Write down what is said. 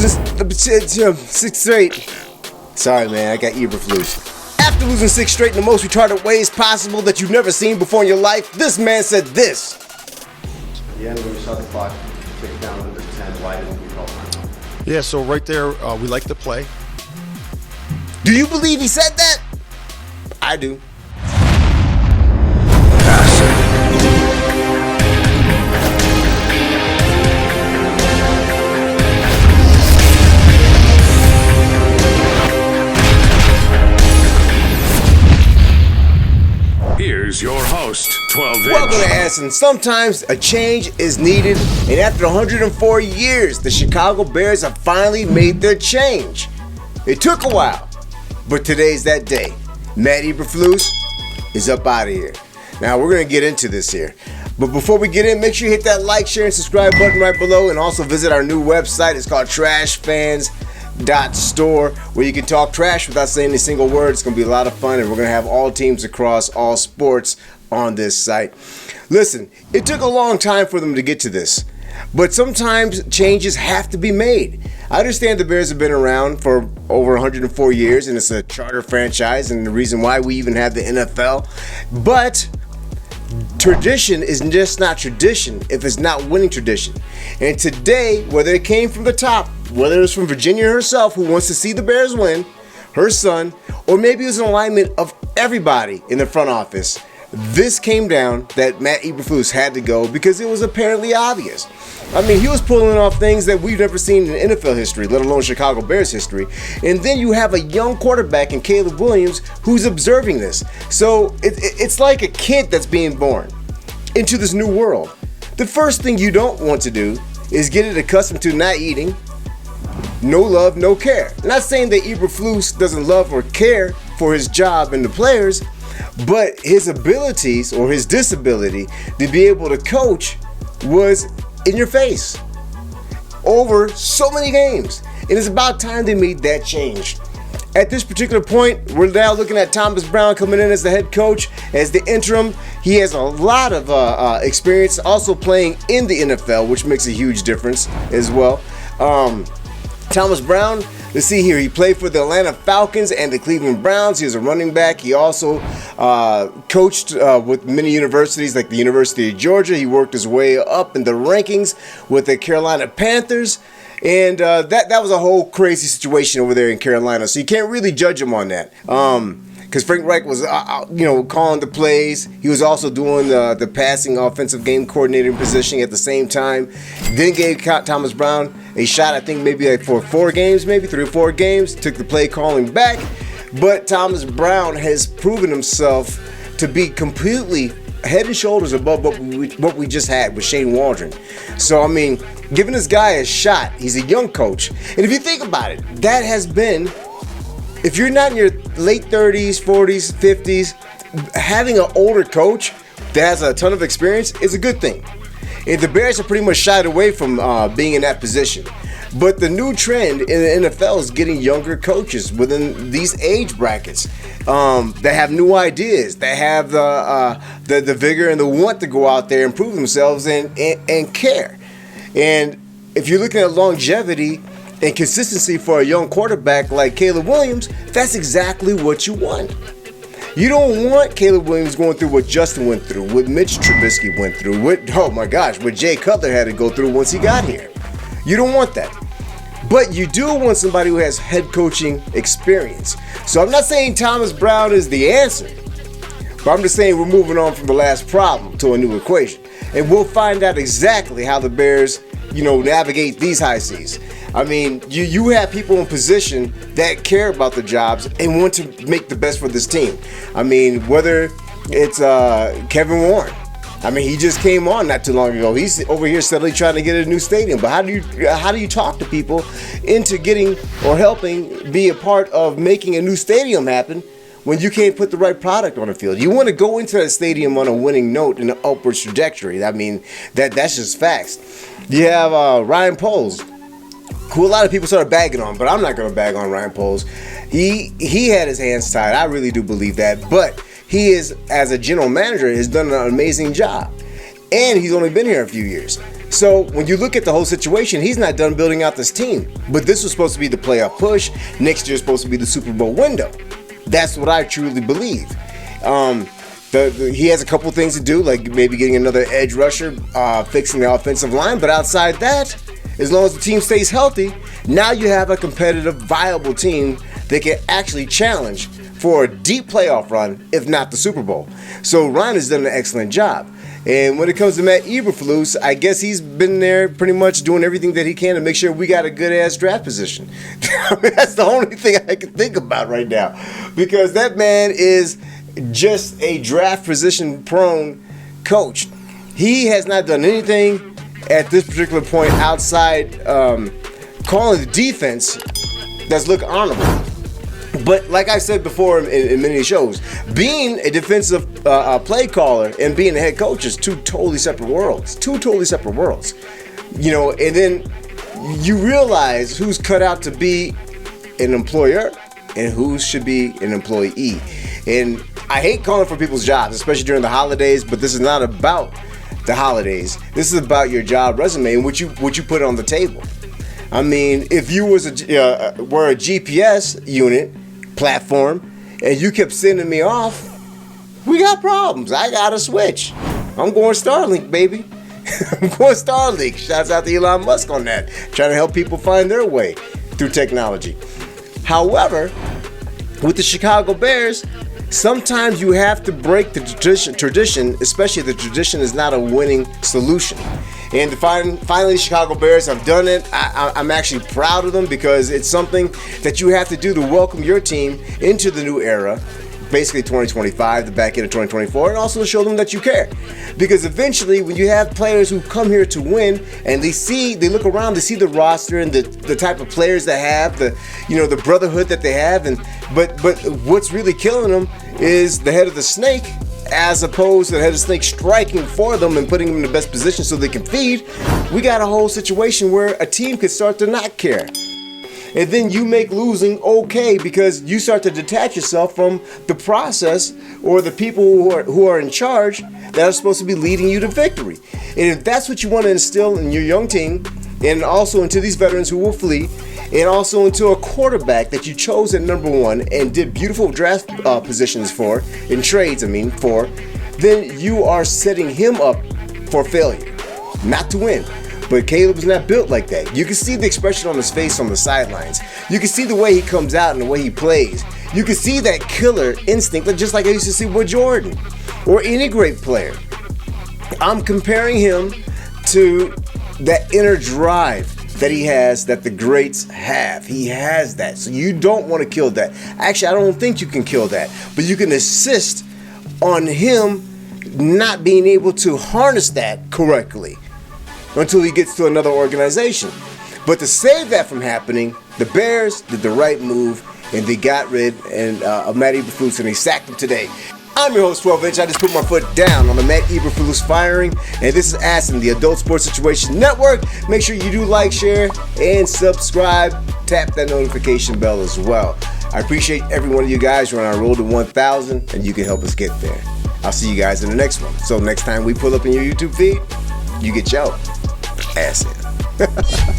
six straight. Sorry, man, I got Eberflus. After losing 6 straight in the most retarded ways possible that you've never seen before in your life, this man said this. Yeah, when we saw the clock tick down under 10, why didn't we call time? Yeah, so right there, we like to play. Do you believe he said that? I do. Here's your host, 12-inch. Welcome to ASSN. Sometimes a change is needed, and after 104 years, the Chicago Bears have finally made their change. It took a while, but today's that day. Matt Eberflus is up out of here. Now, we're going to get into this here. But before we get in, make sure you hit that like, share, and subscribe button right below, and also visit our new website. It's called trashfans.store, where you can talk trash without saying a single word. It's going to be a lot of fun, and we're going to have all teams across all sports on this site. Listen, it took a long time for them to get to this, but sometimes changes have to be made. I understand the Bears have been around for over 104 years, and it's a charter franchise, and the reason why we even have the NFL, but tradition is just not tradition if it's not winning tradition. And today, whether it came from the top, whether it's from Virginia herself who wants to see the Bears win, her son, or maybe it was an alignment of everybody in the front office, this came down that Matt Eberflus had to go because it was apparently obvious. I mean, he was pulling off things that we've never seen in NFL history, let alone Chicago Bears history. And then you have a young quarterback in Caleb Williams who's observing this. So it's like a kid that's being born into this new world. The first thing you don't want to do is get it accustomed to not eating, no love, no care. I'm not saying that Eberflus doesn't love or care for his job and the players, but his abilities or his disability to be able to coach was in your face over so many games. And it's about time they made that change. At this particular point, we're now looking at Thomas Brown coming in as the head coach, as the interim. He has a lot of experience also playing in the NFL, which makes a huge difference as well. Thomas Brown, let's see here, he played for the Atlanta Falcons and the Cleveland Browns. He was a running back. He also coached with many universities like the University of Georgia. He worked his way up in the rankings with the Carolina Panthers. And that was a whole crazy situation over there in Carolina. So you can't really judge him on that. Because Frank Reich was, calling the plays. He was also doing the passing offensive game coordinator position at the same time. Then gave Thomas Brown a shot, I think maybe like for 4 games, maybe 3 or 4 games. Took the play calling back. But Thomas Brown has proven himself to be completely head and shoulders above what we just had with Shane Waldron. So, I mean, giving this guy a shot, he's a young coach. And if you think about it, that has been, if you're not in your late 30s, 40s, 50s, having an older coach that has a ton of experience is a good thing. And the Bears have pretty much shied away from being in that position. But the new trend in the NFL is getting younger coaches within these age brackets that have new ideas, that have the vigor and the want to go out there and prove themselves and care. And if you're looking at longevity and consistency for a young quarterback like Caleb Williams, that's exactly what you want. You don't want Caleb Williams going through what Justin went through, what Mitch Trubisky went through, what Jay Cutler had to go through once he got here. You don't want that. But you do want somebody who has head coaching experience. So I'm not saying Thomas Brown is the answer, but I'm just saying we're moving on from the last problem to a new equation. And we'll find out exactly how the Bears, navigate these high seas. I mean, you have people in position that care about the jobs and want to make the best for this team. I mean, whether it's Kevin Warren. I mean, he just came on not too long ago. He's over here steadily trying to get a new stadium. But how do you talk to people into getting or helping be a part of making a new stadium happen when you can't put the right product on the field? You want to go into that stadium on a winning note and an upward trajectory. I mean, that's just facts. You have Ryan Poles, who a lot of people started bagging on, but I'm not going to bag on Ryan Poles. He had his hands tied. I really do believe that. But he is, as a general manager, has done an amazing job. And he's only been here a few years. So when you look at the whole situation, he's not done building out this team. But this was supposed to be the playoff push. Next year is supposed to be the Super Bowl window. That's what I truly believe. He has a couple things to do, like maybe getting another edge rusher, fixing the offensive line. But outside that, as long as the team stays healthy, now you have a competitive, viable team that can actually challenge for a deep playoff run, if not the Super Bowl. So Ryan has done an excellent job. And when it comes to Matt Eberflus, I guess he's been there pretty much doing everything that he can to make sure we got a good-ass draft position. I mean, that's the only thing I can think about right now. Because that man is just a draft position-prone coach. He has not done anything at this particular point outside calling the defense that's look honorable. But like I said before in many shows, being a defensive play caller and being a head coach is two totally separate worlds. You know, and then you realize who's cut out to be an employer and who should be an employee. And I hate calling for people's jobs, especially during the holidays, but this is not about the holidays. This is about your job resume and what you put on the table. I mean, if you were a GPS unit platform and you kept sending me off, we got problems. I got to switch. I'm going Starlink, baby. I'm going Starlink. Shouts out to Elon Musk on that. Trying to help people find their way through technology. However, with the Chicago Bears, sometimes you have to break the tradition, especially if the tradition is not a winning solution. And finally, the Chicago Bears have done it. I'm actually proud of them because it's something that you have to do to welcome your team into the new era, basically 2025, the back end of 2024, and also to show them that you care. Because eventually, when you have players who come here to win and they look around, they see the roster and the type of players they have, the brotherhood that they have, but what's really killing them is the head of the snake, as opposed to the head of the snake striking for them and putting them in the best position so they can feed. We got a whole situation where a team could start to not care. And then you make losing okay because you start to detach yourself from the process or the people who are in charge that are supposed to be leading you to victory. And if that's what you want to instill in your young team, and also into these veterans who will flee, and also into a quarterback that you chose at number one and did beautiful draft positions for, in trades, then you are setting him up for failure, not to win. But Caleb's not built like that. You can see the expression on his face on the sidelines. You can see the way he comes out and the way he plays. You can see that killer instinct, just like I used to see with Jordan or any great player. I'm comparing him to that inner drive that he has that the greats have. He has that. So you don't want to kill that. Actually, I don't think you can kill that. But you can assist on him not being able to harness that correctly until he gets to another organization. But to save that from happening, the Bears did the right move and they got rid of Matt Eberflus and they sacked him today. I'm your host, 12 Inch. I just put my foot down on the Matt Eberflus firing, and this is ASSN, the Adult Sports Situation Network. Make sure you do like, share, and subscribe. Tap that notification bell as well. I appreciate every one of you guys. We're on our road to 1,000, and you can help us get there. I'll see you guys in the next one. So next time we pull up in your YouTube feed, you get your ASSN.